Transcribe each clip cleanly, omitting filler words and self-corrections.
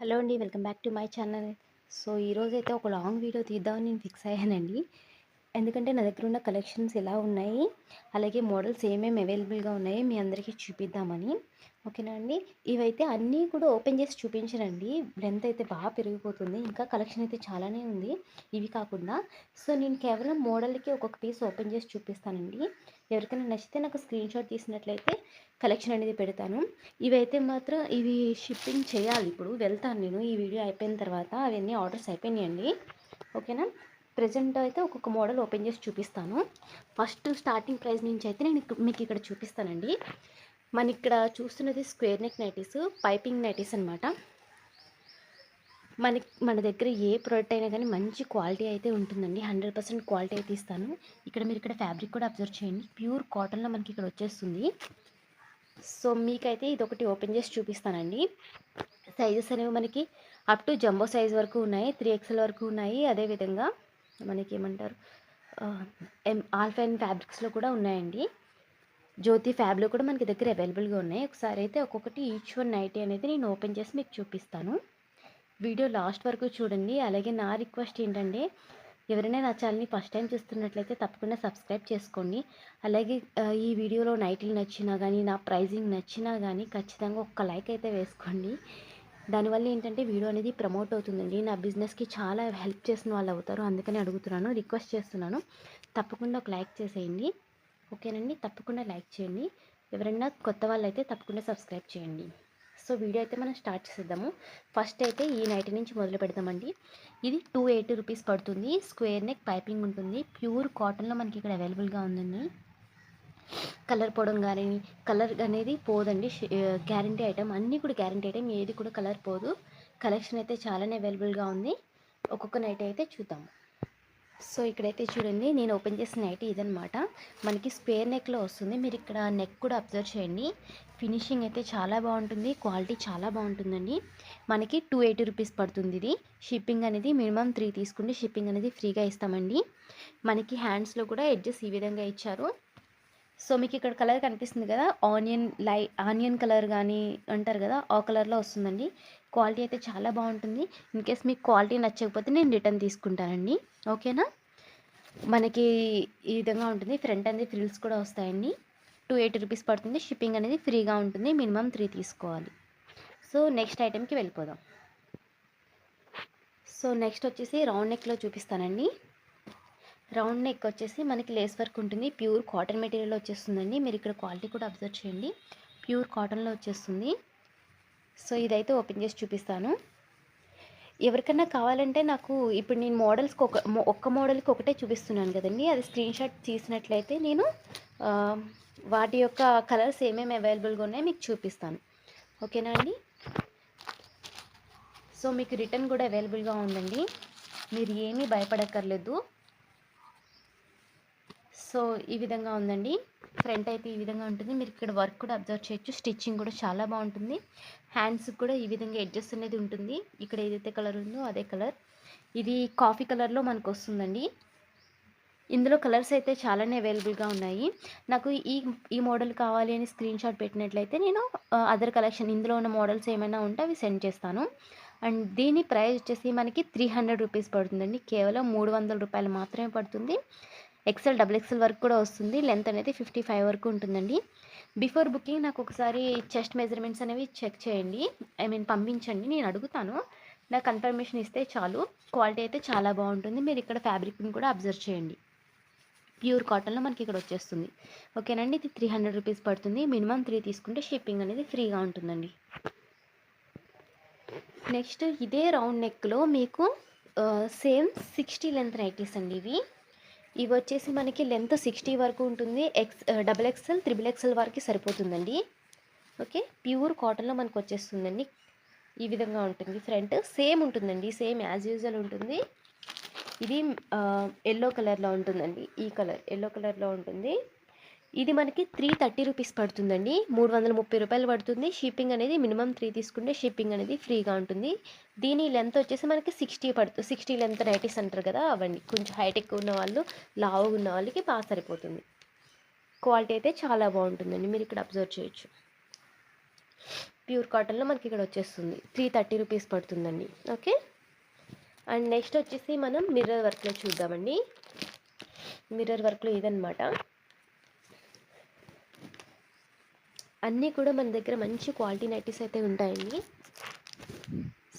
Hello అండి. Welcome back to my channel. So, ఈరోజైతే ఒక లాంగ్ వీడియో తీద్దామని నేను ఫిక్స్ అయ్యానండి. ఎందుకంటే నా దగ్గర ఉన్న కలెక్షన్స్ ఎలా ఉన్నాయి, అలాగే మోడల్స్ ఏమేమి అవైలబుల్‌గా ఉన్నాయి మీ అందరికీ చూపిద్దామని. ఓకేనా అండి. ఇవైతే అన్నీ కూడా ఓపెన్ చేసి చూపించనండి. లెంత్ అయితే బాగా పెరిగిపోతుంది. ఇంకా కలెక్షన్ అయితే చాలానే ఉంది ఇవి కాకుండా. సో, నేను కేవలం మోడల్‌కి ఒక్కొక్క పీస్ ఓపెన్ చేసి చూపిస్తానండి. ఎవరికైనా నచ్చితే నాకు స్క్రీన్‌షాట్ తీసినట్లయితే కలెక్షన్ అనేది పెడతాను. ఇవైతే మాత్రం ఇవి షిప్పింగ్ చేయాలి. ఇప్పుడు వెళ్తాను నేను ఈ వీడియో అయిపోయిన తర్వాత. అవన్నీ ఆర్డర్స్ అయిపోయినాయండి. ఓకేనా. ప్రెజెంట్ అయితే ఒక్కొక్క మోడల్ ఓపెన్ చేసి చూపిస్తాను. ఫస్ట్ స్టార్టింగ్ ప్రైస్ నుంచి అయితే నేను మీకు ఇక్కడ చూపిస్తానండి. మన ఇక్కడ చూస్తున్నది square neck nighties, piping nighties అనమాట. మన దగ్గర ఏ ప్రోడక్ట్ అయినా కానీ మంచి క్వాలిటీ అయితే ఉంటుందండి. 100% క్వాలిటీ అయితే ఇస్తాను. మీరు ఇక్కడ ఫ్యాబ్రిక్ కూడా అబ్జర్వ్ చేయండి. ప్యూర్ కాటన్లో మనకి ఇక్కడ వచ్చేస్తుంది. సో, మీకైతే ఇదొకటి ఓపెన్ చేసి చూపిస్తానండి. సైజెస్ అనేవి మనకి అప్ టు జంబో సైజ్ వరకు ఉన్నాయి. 3XL వరకు ఉన్నాయి. అదేవిధంగా మనకి ఏమంటారు ఆల్ఫైన్ ఫ్యాబ్రిక్స్లో కూడా ఉన్నాయండి. జ్యోతి ఫ్యాబ్లో కూడా మనకి దగ్గర అవైలబుల్గా ఉన్నాయి. ఒకసారి అయితే ఒక్కొక్కటి ఈచ్ వన్ నైటీ అనేది నేను ఓపెన్ చేసి మీకు చూపిస్తాను. వీడియో లాస్ట్ వరకు చూడండి. అలాగే నా రిక్వెస్ట్ ఏంటంటే, ఎవరైనా నా ఛానల్ని ఫస్ట్ టైం చూస్తున్నట్లయితే తప్పకుండా సబ్స్క్రైబ్ చేసుకోండి. అలాగే ఈ వీడియోలో నైటీలు నచ్చినా కానీ, నా ప్రైజింగ్ నచ్చినా కానీ ఖచ్చితంగా ఒక్క లైక్ అయితే వేసుకోండి. దానివల్ల ఏంటంటే వీడియో అనేది ప్రమోట్ అవుతుందండి. నా బిజినెస్కి చాలా హెల్ప్ చేసిన వాళ్ళు అవుతారు. అందుకని అడుగుతున్నాను, రిక్వెస్ట్ చేస్తున్నాను. తప్పకుండా ఒక లైక్ చేసేయండి. ఓకేనండి. తప్పకుండా లైక్ చేయండి. ఎవరైనా కొత్త వాళ్ళు అయితే తప్పకుండా సబ్స్క్రైబ్ చేయండి. సో, వీడియో అయితే మనం స్టార్ట్ చేసేద్దాము. ఫస్ట్ అయితే ఈ నైటీ నుంచి మొదలు పెడదామండి. ఇది 280 రూపీస్ పడుతుంది. స్క్వేర్ నెక్ పైపింగ్ ఉంటుంది. ప్యూర్ కాటన్లో మనకి ఇక్కడ అవైలబుల్గా ఉందండి. కలర్ పోవడం కానీ కలర్ అనేది పోదండి. గ్యారంటీ ఐటమ్, అన్నీ కూడా గ్యారంటీ ఐటమ్, ఏది కూడా కలర్ పోదు. కలెక్షన్ అయితే చాలానే అవైలబుల్గా ఉంది. ఒక్కొక్క నైటీ అయితే చూద్దాం. సో, ఇక్కడైతే చూడండి, నేను ఓపెన్ చేసిన నైటీ ఇదనమాట. మనకి స్క్వేర్ నెక్లో వస్తుంది. మీరు ఇక్కడ నెక్ కూడా అబ్జర్వ్ చేయండి. ఫినిషింగ్ అయితే చాలా బాగుంటుంది. క్వాలిటీ చాలా బాగుంటుందండి. మనకి 280 రూపీస్ పడుతుంది. ఇది షిప్పింగ్ అనేది మినిమం 3 తీసుకుంటే షిప్పింగ్ అనేది ఫ్రీగా ఇస్తామండి. మనకి హ్యాండ్స్లో కూడా ఎడ్జెస్ ఈ విధంగా ఇచ్చారు. సో, మీకు ఇక్కడ కలర్ కనిపిస్తుంది కదా, ఆనియన్ కలర్ కానీ అంటారు కదా, ఆ కలర్లో వస్తుందండి. క్వాలిటీ అయితే చాలా బాగుంటుంది. ఇన్కేస్ మీకు క్వాలిటీ నచ్చకపోతే నేను రిటర్న్ తీసుకుంటానండి. ఓకేనా. మనకి ఈ విధంగా ఉంటుంది. ఫ్రంట్ అనేది ఫ్రిల్స్ కూడా వస్తాయండి. 280 రూపీస్ పడుతుంది. షిప్పింగ్ అనేది ఫ్రీగా ఉంటుంది. మినిమం 3 తీసుకోవాలి. సో, నెక్స్ట్ ఐటెంకి వెళ్ళిపోదాం. సో, నెక్స్ట్ వచ్చేసి రౌండ్ నెక్లో చూపిస్తానండి. రౌండ్ నెక్ వచ్చేసి మనకి లేస్ వర్క్ ఉంటుంది. ప్యూర్ కాటన్ మెటీరియల్లో వచ్చేస్తుందండి. మీరు ఇక్కడ క్వాలిటీ కూడా అబ్జర్వ్ చేయండి. ప్యూర్ కాటన్లో వచ్చేస్తుంది. సో, ఇదైతే ఓపెన్ చేసి చూపిస్తాను. ఎవరికన్నా కావాలంటే నాకు ఇప్పుడు నేను మోడల్స్కి ఒక్క మోడల్కి ఒకటే చూపిస్తున్నాను కదండి, అది స్క్రీన్షాట్ తీసినట్లయితే నేను వాటి యొక్క కలర్స్ ఏమేమి అవైలబుల్గా ఉన్నాయో మీకు చూపిస్తాను. ఓకేనా అండి. సో, మీకు రిటర్న్ కూడా అవైలబుల్గా ఉందండి. మీరు ఏమీ భయపడక్కర్లేదు. సో, ఈ విధంగా ఉందండి. ఫ్రంట్ అయితే ఈ విధంగా ఉంటుంది. మీరు ఇక్కడ వర్క్ కూడా అబ్జర్వ్ చేయొచ్చు. స్టిచ్చింగ్ కూడా చాలా బాగుంటుంది. హ్యాండ్స్కి కూడా ఈ విధంగా ఎడ్జెస్ అనేది ఉంటుంది. ఇక్కడ ఏదైతే కలర్ ఉందో అదే కలర్. ఇది కాఫీ కలర్లో మనకు వస్తుందండి. ఇందులో కలర్స్ అయితే చాలానే అవైలబుల్గా ఉన్నాయి. నాకు ఈ మోడల్ కావాలి అని స్క్రీన్షాట్ పెట్టినట్లయితే నేను అదర్ కలెక్షన్ ఇందులో ఉన్న మోడల్స్ ఏమైనా ఉంటే అవి సెండ్ చేస్తాను. అండ్ దీని ప్రైస్ వచ్చేసి మనకి 300 రూపీస్ పడుతుందండి. కేవలం 300 రూపాయలు మాత్రమే పడుతుంది. ఎక్సెల్, డబుల్ ఎక్సెల్ వరకు కూడా వస్తుంది. లెంత్ అనేది 55 వరకు ఉంటుందండి. బిఫోర్ బుకింగ్ నాకు ఒకసారి చెస్ట్ మెజర్మెంట్స్ అనేవి చెక్ చేయండి. పంపించండి. నేను అడుగుతాను. నాకు కన్ఫర్మేషన్ ఇస్తే చాలు. క్వాలిటీ అయితే చాలా బాగుంటుంది. మీరు ఇక్కడ ఫ్యాబ్రిక్ని కూడా అబ్జర్వ్ చేయండి. ప్యూర్ కాటన్లో మనకి ఇక్కడ వచ్చేస్తుంది. ఓకేనండి. ఇది 300 రూపీస్ పడుతుంది. మినిమం 3 తీసుకుంటే షిప్పింగ్ అనేది ఫ్రీగా ఉంటుందండి. నెక్స్ట్ ఇదే రౌండ్ నెక్లో మీకు సేమ్ 60 లెంత్ నైటీస్ అండి. ఇవి వచ్చేసి మనకి లెంత్ 60 వరకు ఉంటుంది. డబుల్ ఎక్స్ఎల్, త్రిబుల్ ఎక్స్ఎల్ వరకు సరిపోతుందండి. ఓకే. ప్యూర్ కాటన్లో మనకు వచ్చేస్తుందండి. ఈ విధంగా ఉంటుంది. ఫ్రంట్ సేమ్ ఉంటుందండి. సేమ్ యాజ్ యూజువల్ ఉంటుంది. ఇది ఎల్లో కలర్లో ఉంటుందండి. ఈ కలర్ ఎల్లో కలర్లో ఉంటుంది. ఇది మనకి 330 రూపీస్ పడుతుందండి. 330 రూపాయలు పడుతుంది. షిప్పింగ్ అనేది మినిమం 3 తీసుకుంటే షిప్పింగ్ అనేది ఫ్రీగా ఉంటుంది. దీని లెంత్ వచ్చేసి మనకి 60 లెంత్ నైటీస్ అంటారు కదా, అవండి. కొంచెం హైట్ ఎక్కువ ఉన్న వాళ్ళు, లావుగా ఉన్న వాళ్ళకి బాగా సరిపోతుంది. క్వాలిటీ అయితే చాలా బాగుంటుందండి. మీరు ఇక్కడ అబ్జర్వ్ చేయొచ్చు. ప్యూర్ కాటన్లో మనకి ఇక్కడ వచ్చేస్తుంది. 330 రూపీస్ పడుతుందండి. ఓకే. అండ్ నెక్స్ట్ వచ్చేసి మనం మిర్రర్ వర్క్లో చూద్దామండి. మిర్రర్ వర్క్లో ఇదనమాట. అన్నీ కూడా మన దగ్గర మంచి క్వాలిటీ నైటీస్ అయితే ఉంటాయండి.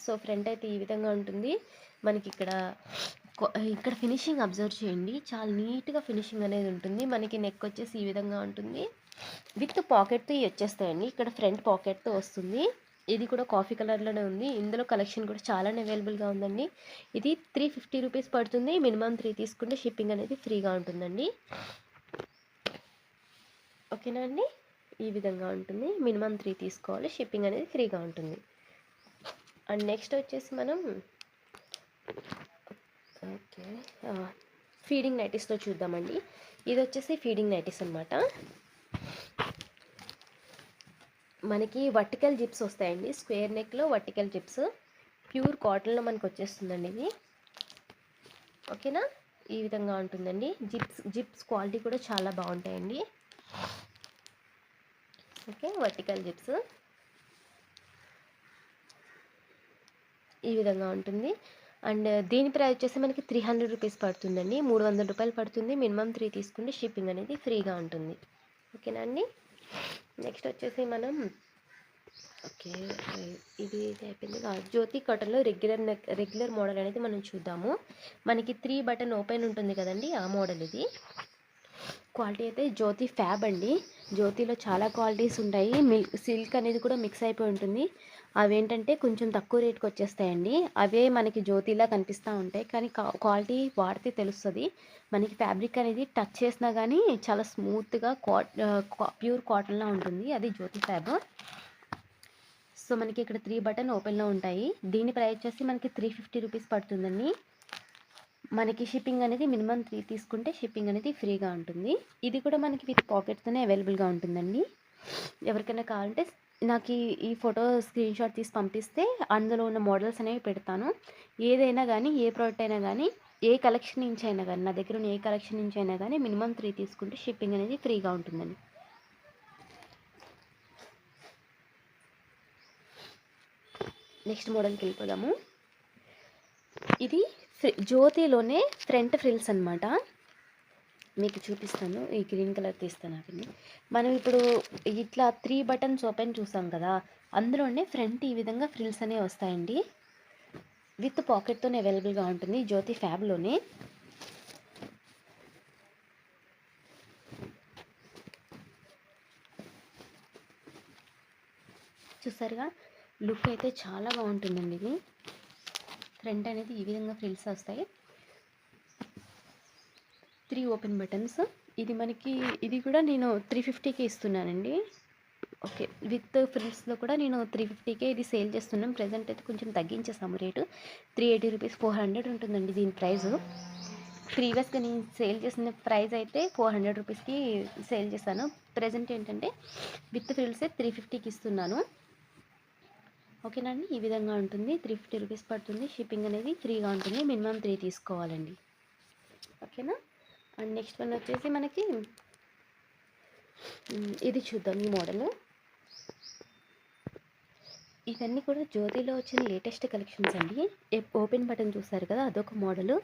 సో ఫ్రంట్ అయితే ఈ విధంగా ఉంటుంది. మనకి ఇక్కడ ఫినిషింగ్ అబ్జర్వ్ చేయండి, చాలా నీట్గా ఫినిషింగ్ అనేది ఉంటుంది. మనకి నెక్ వచ్చేసి ఈ విధంగా ఉంటుంది. విత్ పాకెట్తో ఇవి వచ్చేస్తాయండి. ఇక్కడ ఫ్రంట్ పాకెట్తో వస్తుంది. ఇది కూడా కాఫీ కలర్లోనే ఉంది. ఇందులో కలెక్షన్ కూడా చాలానే అవైలబుల్గా ఉందండి. ఇది 350 రూపీస్ పడుతుంది. మినిమం 3 తీసుకుంటే షిప్పింగ్ అనేది ఫ్రీగా ఉంటుందండి. ఓకేనా అండి, ఈ విధంగా ఉంటుంది. మినిమం 3 తీసుకోవాలి, షిప్పింగ్ అనేది ఫ్రీగా ఉంటుంది. అండ్ నెక్స్ట్ వచ్చేసి మనం ఓకే ఫీడింగ్ నైటీస్లో చూద్దామండి. ఇది వచ్చేసి ఫీడింగ్ నైటీస్ అనమాట. మనకి వర్టికల్ జిప్స్ వస్తాయండి. స్క్వేర్ నెక్లో వర్టికల్ జిప్స్ ప్యూర్ కాటన్లో మనకు వచ్చేస్తుందండి ఇది. ఓకేనా, ఈ విధంగా ఉంటుందండి. జిప్స్ క్వాలిటీ కూడా చాలా బాగుంటాయండి. ఓకే, వర్టికల్ జిప్స్ ఈ విధంగా ఉంటుంది. అండ్ దీని ప్రైస్ వచ్చేసి మనకి 300 రూపీస్ పడుతుందండి. 300 రూపాయలు పడుతుంది. మినిమం 3 తీసుకుంటే షిప్పింగ్ అనేది ఫ్రీగా ఉంటుంది. ఓకేనా అండి. నెక్స్ట్ వచ్చేసి మనం ఓకే ఇది అయిపోయింది. జ్యోతి కాటన్లో రెగ్యులర్ మోడల్ అనేది మనం చూద్దాము. మనకి 3 బటన్ ఓపెన్ ఉంటుంది కదండి, ఆ మోడల్ ఇది. క్వాలిటీ అయితే జ్యోతి ఫ్యాబ్ అండి. జ్యోతిలో చాలా క్వాలిటీస్ ఉంటాయి. సిల్క్ అనేది కూడా మిక్స్ అయిపోయి ఉంటుంది. అవేంటంటే కొంచెం తక్కువ రేట్కి వచ్చేస్తాయండి. అవే మనకి జ్యోతిలా కనిపిస్తూ ఉంటాయి, కానీ క్వాలిటీ వాడితే తెలుస్తుంది. మనకి ఫ్యాబ్రిక్ అనేది టచ్ చేసినా కానీ చాలా స్మూత్గా ప్యూర్ కాటన్లా ఉంటుంది. అది జ్యోతి ఫ్యాబ్. సో మనకి ఇక్కడ 3 బటన్ ఓపెన్లో ఉంటాయి. దీని ప్రైస్ వచ్చేసి మనకి 350 రూపీస్ పడుతుందండి. మనకి షిప్పింగ్ అనేది మినిమం 3 తీసుకుంటే షిప్పింగ్ అనేది ఫ్రీగా ఉంటుంది. ఇది కూడా మనకి విత్ పాకెట్తోనే అవైలబుల్గా ఉంటుందండి. ఎవరికైనా కావాలంటే నాకు ఈ ఫోటో స్క్రీన్ షాట్ తీసి పంపిస్తే అందులో ఉన్న మోడల్స్ అనేవి పెడతాను. ఏదైనా కానీ, ఏ ప్రోడక్ట్ అయినా కానీ, ఏ కలెక్షన్ నుంచి అయినా కానీ, నా దగ్గర ఉన్న ఏ కలెక్షన్ నుంచి అయినా కానీ మినిమం 3 తీసుకుంటే షిప్పింగ్ అనేది ఫ్రీగా ఉంటుందండి. నెక్స్ట్ మోడల్కి వెళ్ళిపోదాము. ఇది జ్యోతిలోనే ఫ్రంట్ ఫ్రిల్స్ అనమాట. మీకు చూపిస్తాను. ఈ గ్రీన్ కలర్ తీస్తాను అవి. మనం ఇప్పుడు ఇట్లా 3 బటన్స్ ఓపెన్ చూసాం కదా, అందులోనే ఫ్రంట్ ఈ విధంగా ఫ్రిల్స్ అనేవి వస్తాయండి. విత్ పాకెట్తోనే అవైలబుల్గా ఉంటుంది జ్యోతి ఫ్యాబ్లోనే. చూసారుగా, లుక్ అయితే చాలా బాగుంటుందండి. ఇది ఫ్రంట్ అనేది ఈ విధంగా ఫ్రిల్స్ వస్తాయి. 3 ఓపెన్ బటన్స్. ఇది కూడా నేను 350కి ఇస్తున్నానండి. ఓకే, విత్ ఫ్రిల్స్లో కూడా నేను 350కే ఇది సేల్ చేస్తున్నాం. ప్రజెంట్ అయితే కొంచెం తగ్గించేసాము రేటు. 380 రూపీస్, 400 ఉంటుందండి దీని ప్రైస్. ప్రీవియస్గా నేను సేల్ చేసిన ప్రైస్ అయితే 400 రూపీస్కి సేల్ చేశాను. ప్రజెంట్ ఏంటంటే విత్ ఫ్రిల్సే 350కి ఇస్తున్నాను. ఓకేనా అండి, ఈ విధంగా ఉంటుంది. 350 రూపీస్ పడుతుంది. షిప్పింగ్ అనేది ఫ్రీగా ఉంటుంది. మినిమం 3 తీసుకోవాలండి. ఓకేనా. అండ్ నెక్స్ట్ వన్ వచ్చేసి మనకి ఇది చూద్దాం. ఈ మోడల్, ఇవన్నీ కూడా జ్యోతిలో వచ్చిన లేటెస్ట్ కలెక్షన్స్ అండి. ఓపెన్ బటన్ చూసారు కదా, అదొక మోడల్.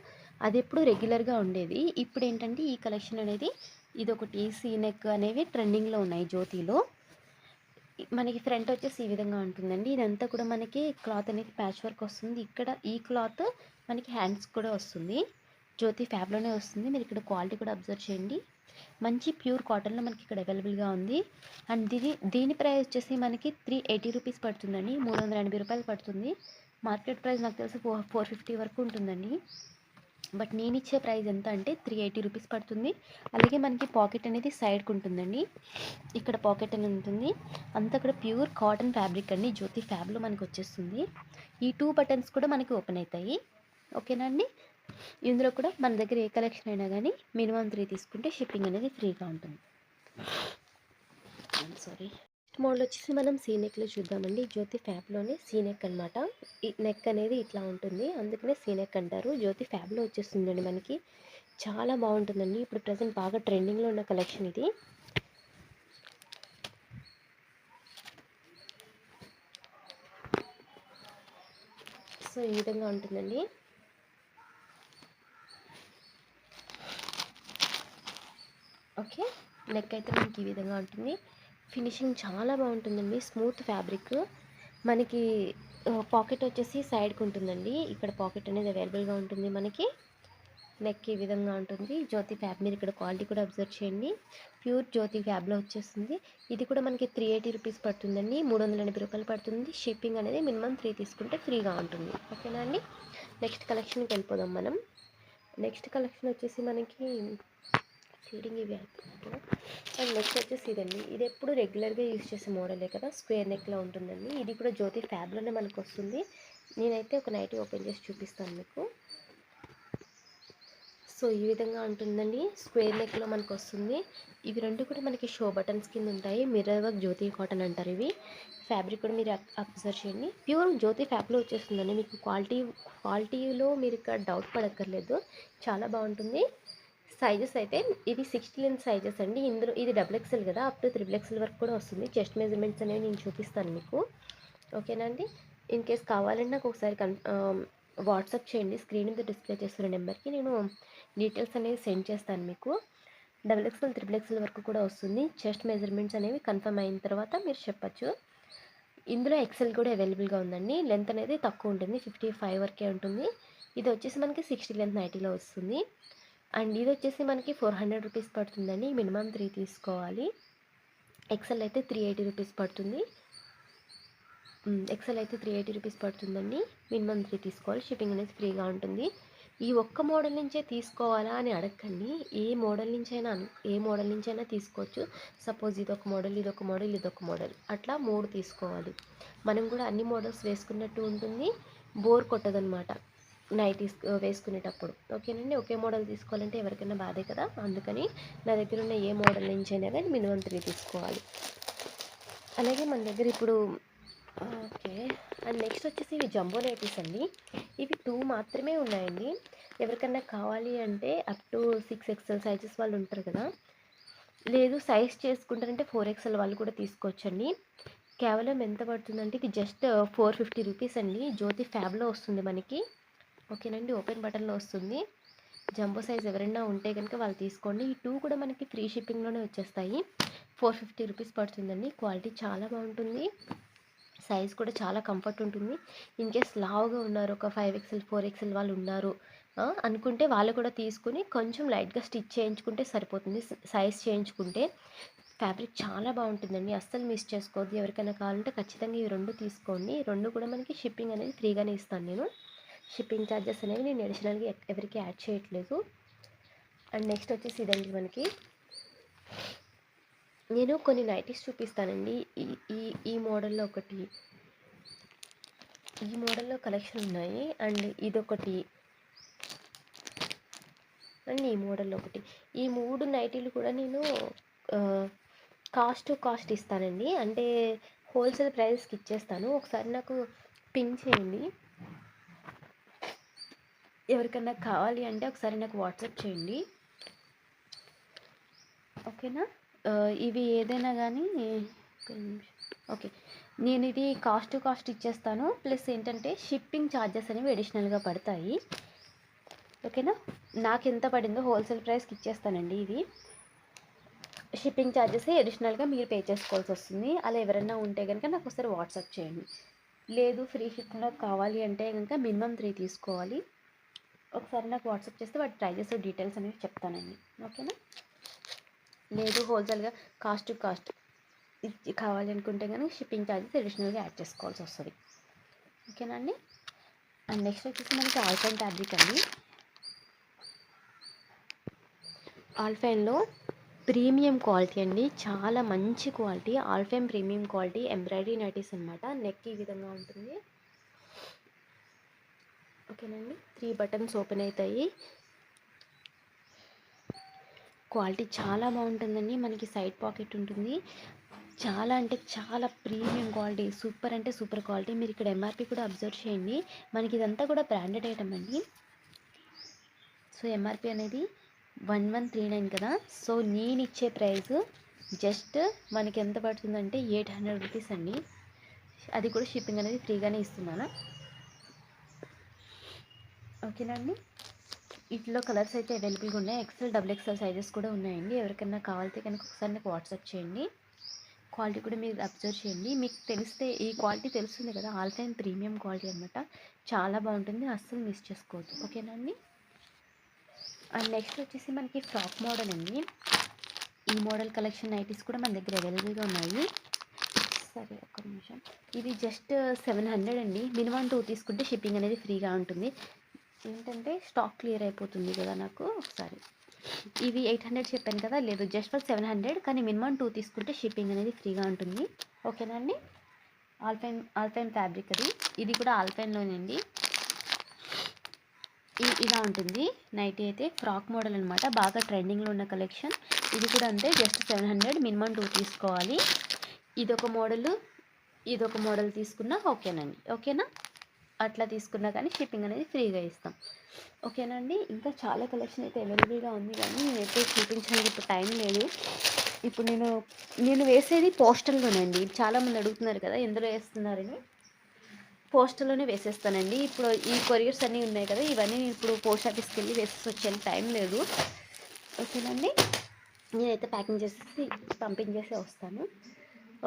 అది ఎప్పుడు రెగ్యులర్గా ఉండేది. ఇప్పుడు ఏంటంటే ఈ కలెక్షన్ అనేది ఇదొకటి సీ నెక్ అనేవి ట్రెండింగ్లో ఉన్నాయి జ్యోతిలో. మనకి ఫ్రంట్ వచ్చేసి ఈ విధంగా ఉంటుందండి. ఇదంతా కూడా మనకి క్లాత్ అనేది ప్యాచ్ వర్క్ వస్తుంది. ఇక్కడ ఈ క్లాత్ మనకి హ్యాండ్స్ కూడా వస్తుంది. జ్యోతి ఫ్యాబ్లోనే వస్తుంది. మీరు ఇక్కడ క్వాలిటీ కూడా అబ్జర్వ్ చేయండి. మంచి ప్యూర్ కాటన్లో మనకి ఇక్కడ అవైలబుల్గా ఉంది. అండ్ దీని ప్రైస్ వచ్చేసి మనకి 380 రూపీస్ పడుతుందండి. 380 రూపాయలు పడుతుంది. మార్కెట్ ప్రైస్ నాకు తెలిసి 450 వరకు ఉంటుందండి. బట్ నేను ఇచ్చే ప్రైస్ ఎంత అంటే 380 రూపీస్ పడుతుంది. అలాగే మనకి పాకెట్ అనేది సైడ్కి ఉంటుందండి. ఇక్కడ పాకెట్ అనేది ఉంటుంది. అంతా కూడా ప్యూర్ కాటన్ ఫ్యాబ్రిక్ అండి. జ్యోతి ఫ్యాబ్లో మనకి వచ్చేస్తుంది. ఈ 2 బటన్స్ కూడా మనకి ఓపెన్ అవుతాయి. ఓకేనా అండి. ఇందులో కూడా మన దగ్గర ఏ కలెక్షన్ అయినా కానీ మినిమం 3 తీసుకుంటే షిప్పింగ్ అనేది ఫ్రీగా ఉంటుంది. సారీ. మోడల్ వచ్చేసి మనం సీ నెక్లో చూద్దామండి. జ్యోతి ఫ్యాబ్లోనే సీ నెక్ అనమాట. ఈ నెక్ అనేది ఇట్లా ఉంటుంది, అందుకనే సీ నెక్ అంటారు. జ్యోతి ఫ్యాబ్లో వచ్చేస్తుందండి. మనకి చాలా బాగుంటుందండి. ఇప్పుడు ప్రజెంట్ బాగా ట్రెండింగ్లో ఉన్న కలెక్షన్ ఇది. సో ఈ విధంగా ఉంటుందండి. ఓకే, నెక్ అయితే మనకి ఈ విధంగా ఉంటుంది. ఫినిషింగ్ చాలా బాగుంటుందండి. Smooth fabric. మనకి పాకెట్ వచ్చేసి సైడ్కి ఉంటుందండి. ఇక్కడ పాకెట్ అనేది అవైలబుల్గా ఉంటుంది మనకి. నెక్ ఈ విధంగా ఉంటుంది. జ్యోతి ఫ్యాబ్, మీరు ఇక్కడ క్వాలిటీ కూడా అబ్జర్వ్ చేయండి. ప్యూర్ జ్యోతి ఫ్యాబ్లో వచ్చేస్తుంది. ఇది కూడా మనకి 380 రూపీస్ పడుతుందండి. 380 రూపాయలు పడుతుంది. షిప్పింగ్ అనేది మినిమం 3 తీసుకుంటే ఫ్రీగా ఉంటుంది. ఓకేనా అండి. నెక్స్ట్ కలెక్షన్కి వెళ్ళిపోదాం మనం. నెక్స్ట్ కలెక్షన్ వచ్చేసి మనకి ఫీడింగ్ ఇవి అయిపోతుంది. అండ్ నెక్స్ట్ వచ్చేసి ఇదండి. ఇది ఎప్పుడు రెగ్యులర్గా యూజ్ చేసే మోడలే కదా, స్క్వేర్ నెక్లో ఉంటుందండి. ఇది కూడా జ్యోతి ఫ్యాబ్లోనే మనకు వస్తుంది. నేనైతే ఒక నైటీ ఓపెన్ చేసి చూపిస్తాను మీకు. సో ఈ విధంగా ఉంటుందండి. స్క్వేర్ నెక్లో మనకు వస్తుంది. ఇవి రెండు కూడా మనకి షో బటన్స్ కింద ఉంటాయి. మిర్రర్ వర్క్ జ్యోతి కాటన్ అంటారు ఇవి. ఫ్యాబ్రిక్ కూడా మీరు అబ్జర్వ్ చేయండి. ప్యూర్ జ్యోతి ఫ్యాబ్లో వచ్చేస్తుందండి. మీకు క్వాలిటీలో మీరు ఇక్కడ డౌట్ పడక్కర్లేదు. చాలా బాగుంటుంది. సైజెస్ అయితే ఇది 60 లెంత్ సైజెస్ అండి. ఇందులో ఇది XXL కదా, అప్ టు XXL వరకు కూడా వస్తుంది. చెస్ట్ మెజర్మెంట్స్ అనేవి నేను చూపిస్తాను మీకు. ఓకేనా అండి. ఇన్ కేస్ కావాలంటే నాకు ఒకసారి వాట్సాప్ చేయండి. స్క్రీన్ మీద డిస్ప్లే చేస్తున్న నెంబర్కి నేను డీటెయిల్స్ అనేవి సెండ్ చేస్తాను మీకు. XXL XXL వరకు కూడా వస్తుంది. చెస్ట్ మెజర్మెంట్స్ అనేవి కన్ఫర్మ్ అయిన తర్వాత మీరు చెప్పచ్చు. ఇందులో ఎక్సెల్ కూడా అవైలబుల్గా ఉందండి. లెంత్ అనేది తక్కువ ఉంటుంది, 55 వరకే ఉంటుంది. ఇది వచ్చేసి మనకి 60 లెంత్ నైటీలో వస్తుంది. అండ్ ఇది వచ్చేసి మనకి 400 రూపీస్ పడుతుందండి. మినిమం 3 తీసుకోవాలి. ఎక్సెల్ అయితే 380 రూపీస్ పడుతుంది. ఎక్సెల్ అయితే 380 రూపీస్ పడుతుందండి. మినిమం 3 తీసుకోవాలి. షిప్పింగ్ అనేది ఫ్రీగా ఉంటుంది. ఈ ఒక్క మోడల్ నుంచే తీసుకోవాలా అని అడగండి. ఏ మోడల్ నుంచైనా తీసుకోవచ్చు. సపోజ్ ఇదొక మోడల్, ఇదొక మోడల్, ఇదొక మోడల్, అట్లా 3 తీసుకోవాలి. మనం కూడా అన్ని మోడల్స్ వేసుకున్నట్టు ఉంటుంది. బోర్ కొట్టదనమాట నైటీస్ వేసుకునేటప్పుడు. ఓకేనండి. ఒకే మోడల్ తీసుకోవాలంటే ఎవరికైనా బాధే కదా. అందుకని నా దగ్గర ఉన్న ఏ మోడల్ నుంచైనా కానీ మినిమం 3 తీసుకోవాలి. అలాగే మన దగ్గర ఇప్పుడు ఓకే. అండ్ నెక్స్ట్ వచ్చేసి ఇవి జంబో నైటీస్ అండి. ఇవి 2 మాత్రమే ఉన్నాయండి. ఎవరికన్నా కావాలి అంటే అప్ టు 6XL సైజెస్ వాళ్ళు ఉంటారు కదా, లేదు సైజ్ చేసుకుంటారంటే 4XL వాళ్ళు కూడా తీసుకోవచ్చండి. కేవలం ఎంత పడుతుందంటే ఇది జస్ట్ 450 రూపీస్ అండి. జ్యోతి ఫ్యాబ్లో వస్తుంది మనకి. ఓకేనండి. ఓపెన్ బటన్లో వస్తుంది. జంబో సైజ్ ఎవరైనా ఉంటే కనుక వాళ్ళు తీసుకోండి. ఈ 2 కూడా మనకి ఫ్రీ షిప్పింగ్లోనే వచ్చేస్తాయి. 450 రూపీస్ పడుతుందండి. క్వాలిటీ చాలా బాగుంటుంది. సైజ్ కూడా చాలా కంఫర్ట్ ఉంటుంది. ఇన్ కేస్ లావుగా ఉన్నారు, ఒక 5XL 4XL వాళ్ళు ఉన్నారు అనుకుంటే వాళ్ళు కూడా తీసుకుని కొంచెం లైట్గా స్టిచ్ చేయించుకుంటే సరిపోతుంది. సైజ్ చేయించుకుంటే ఫ్యాబ్రిక్ చాలా బాగుంటుందండి. అస్సలు మిస్ చేసుకోవద్దు. ఎవరికైనా కావాలంటే ఖచ్చితంగా ఈ 2 తీసుకోండి. 2 కూడా మనకి షిప్పింగ్ అనేది ఫ్రీగానే ఇస్తాను నేను. షిప్పింగ్ ఛార్జెస్ అనేవి నేను అడిషనల్గా ఎవరికి యాడ్ చేయట్లేదు. అండ్ నెక్స్ట్ వచ్చేసి ఇదండి. మనకి నేను కొన్ని నైటీస్ చూపిస్తానండి. ఈ మోడల్లో ఒకటి, ఈ మోడల్లో కలెక్షన్ ఉన్నాయి. అండ్ ఇదొకటి, అండ్ ఈ మోడల్లో ఒకటి. ఈ 3 నైటీలు కూడా నేను కాస్ట్ ఇస్తానండి. అంటే హోల్సేల్ ప్రైస్కి ఇచ్చేస్తాను. ఒకసారి నాకు పింక్ చేయండి. ఎవరికన్నా కావాలి అంటే ఒకసారి నాకు వాట్సాప్ చేయండి. ఓకేనా. ఇవి ఏదైనా కానీ ఓకే, నేను ఇది కాస్ట్ ఇచ్చేస్తాను. ప్లస్ ఏంటంటే షిప్పింగ్ ఛార్జెస్ అనేవి అడిషనల్గా పడతాయి. ఓకేనా. నాకు ఎంత పడిందో హోల్సేల్ ప్రైస్కి ఇచ్చేస్తానండి. ఇది షిప్పింగ్ ఛార్జెస్ అడిషనల్గా మీరు పే చేసుకోవాల్సి వస్తుంది. అలా ఎవరైనా ఉంటే కనుక నాకు ఒకసారి వాట్సాప్ చేయండి. లేదు ఫ్రీ షిప్పింగ్లో కావాలి అంటే కనుక మినిమం 3 తీసుకోవాలి. ఒకసారి నాకు వాట్సాప్ చేస్తే వాటి ప్రైజెస్ డీటెయిల్స్ అనేవి చెప్తానండి. ఓకేనా. లేదు హోల్సేల్గా కాస్ట్ కావాలి అనుకుంటే కనుక షిప్పింగ్ ఛార్జెస్ అడిషనల్గా యాడ్ చేసుకోవాల్సి వస్తుంది. ఓకేనా అండి. అండ్ నెక్స్ట్ వచ్చేసి మనకి ఆల్ఫైన్ ఫ్యాబ్రిక్ అండి. ఆల్ఫైన్లో ప్రీమియం క్వాలిటీ అండి. చాలా మంచి quality. Alpine premium quality embroidery nighties అనమాట. నెక్ ఈ విధంగా ఉంటుంది. ఓకేనండి. 3 బటన్స్ ఓపెన్ అవుతాయి. క్వాలిటీ చాలా బాగుంటుందండి. మనకి సైడ్ పాకెట్ ఉంటుంది. చాలా అంటే చాలా ప్రీమియం క్వాలిటీ, సూపర్ అంటే సూపర్ క్వాలిటీ. మీరు ఇక్కడ ఎంఆర్పి కూడా అబ్జర్వ్ చేయండి. మనకి ఇదంతా కూడా బ్రాండెడ్ ఐటమ్ అండి. సో ఎంఆర్పి అనేది 1139 కదా. సో నేను ఇచ్చే ప్రైస్ జస్ట్ మనకి ఎంత పడుతుందంటే 800 రూపీస్ అండి. అది కూడా షిప్పింగ్ అనేది ఫ్రీగానే ఇస్తున్నాను. ఓకేనండి. వీటిలో కలర్స్ అయితే అవైలబుల్గా ఉన్నాయి. ఎక్సెల్, డబుల్ ఎక్సెల్ సైజెస్ కూడా ఉన్నాయండి. ఎవరికైనా కావాలితే కనుక ఒకసారి నాకు వాట్సాప్ చేయండి. క్వాలిటీ కూడా మీరు అబ్జర్వ్ చేయండి. మీకు తెలిస్తే ఈ క్వాలిటీ తెలుస్తుంది కదా, ఆల్ టైమ్ ప్రీమియం క్వాలిటీ అనమాట. చాలా బాగుంటుంది, అస్సలు మిస్ చేసుకోవద్దు. ఓకేనా అండి. అండ్ నెక్స్ట్ వచ్చేసి మనకి ఫ్రాక్ మోడల్ అండి. ఈ మోడల్ కలెక్షన్ నైటీస్ కూడా మన దగ్గర అవైలబుల్గా ఉన్నాయి. సరే ఒక్క నిమిషం. ఇది జస్ట్ 700 అండి. మినిమం 2 తీసుకుంటే షిప్పింగ్ అనేది ఫ్రీగా ఉంటుంది. ఏంటంటే స్టాక్ క్లియర్ అయిపోతుంది కదా నాకు ఒకసారి. ఇవి 800 చెప్పాను కదా, లేదు జస్ట్ ఫర్ 700, కానీ మినిమం 2 తీసుకుంటే షిప్పింగ్ అనేది ఫ్రీగా ఉంటుంది. ఓకేనా అండి. ఆల్పైన్ ఫ్యాబ్రిక్ అది. ఇది కూడా ఆల్పైన్లోనండి. ఇలా ఉంటుంది నైటీ అయితే. ఫ్రాక్ మోడల్ అనమాట, బాగా ట్రెండింగ్లో ఉన్న కలెక్షన్. ఇది కూడా అంతే, జస్ట్ 700, మినిమం 2 తీసుకోవాలి. ఇదొక మోడల్ తీసుకున్నా ఓకేనండి. ఓకేనా, అట్లా తీసుకున్నా కానీ షిప్పింగ్ అనేది ఫ్రీగా ఇస్తాం. ఓకేనండి. ఇంకా చాలా కలెక్షన్ అయితే అవైలబుల్గా ఉంది, కానీ నేనైతే చూపించడానికి ఇప్పుడు టైం లేదు. ఇప్పుడు నేను వేసేది పోస్టల్లోనండి. చాలామంది అడుగుతున్నారు కదా ఎందులో వేస్తున్నారని. పోస్టల్లోనే వేసేస్తానండి. ఇప్పుడు ఈ కొరియర్స్ అన్నీ ఉన్నాయి కదా, ఇవన్నీ నేను ఇప్పుడు పోస్ట్ ఆఫీస్కి వెళ్ళి వేసేసి వచ్చేంత టైం లేదు. ఓకేనండి. నేనైతే ప్యాకింగ్ చేసేసి పంపించేసి వస్తాను.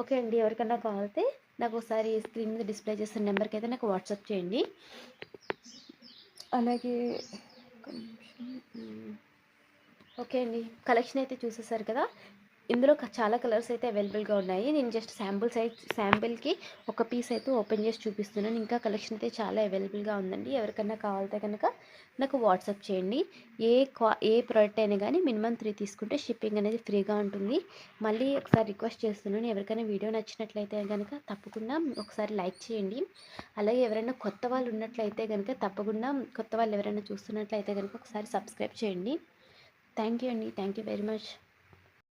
ఓకే అండి. ఎవరికన్నా కావాలితే నాకు ఒకసారి స్క్రీన్ మీద డిస్ప్లే చేసిన నెంబర్కి అయితే నాకు వాట్సాప్ చేయండి. అలాగే ఓకే అండి. కలెక్షన్ అయితే చూసేసారు కదా. ఇందులో చాలా కలర్స్ అయితే అవైలబుల్గా ఉన్నాయి. నేను జస్ట్ శాంపిల్కి ఒక పీస్ అయితే ఓపెన్ చేసి చూపిస్తున్నాను. ఇంకా కలెక్షన్ అయితే చాలా అవైలబుల్గా ఉందండి. ఎవరికన్నా కావాలితే కనుక నాకు వాట్సాప్ చేయండి. ఏ ప్రోడక్ట్ అయినా కానీ మినిమం 3 తీసుకుంటే షిప్పింగ్ అనేది ఫ్రీగా ఉంటుంది. మళ్ళీ ఒకసారి రిక్వెస్ట్ చేస్తున్నాను, ఎవరికైనా వీడియో నచ్చినట్లయితే కనుక తప్పకుండా ఒకసారి లైక్ చేయండి. అలాగే ఎవరైనా కొత్త వాళ్ళు ఉన్నట్లయితే కనుక తప్పకుండా, కొత్త వాళ్ళు ఎవరైనా చూస్తున్నట్లయితే కనుక ఒకసారి సబ్స్క్రైబ్ చేయండి. థ్యాంక్ యూ అండి. Thank you very much.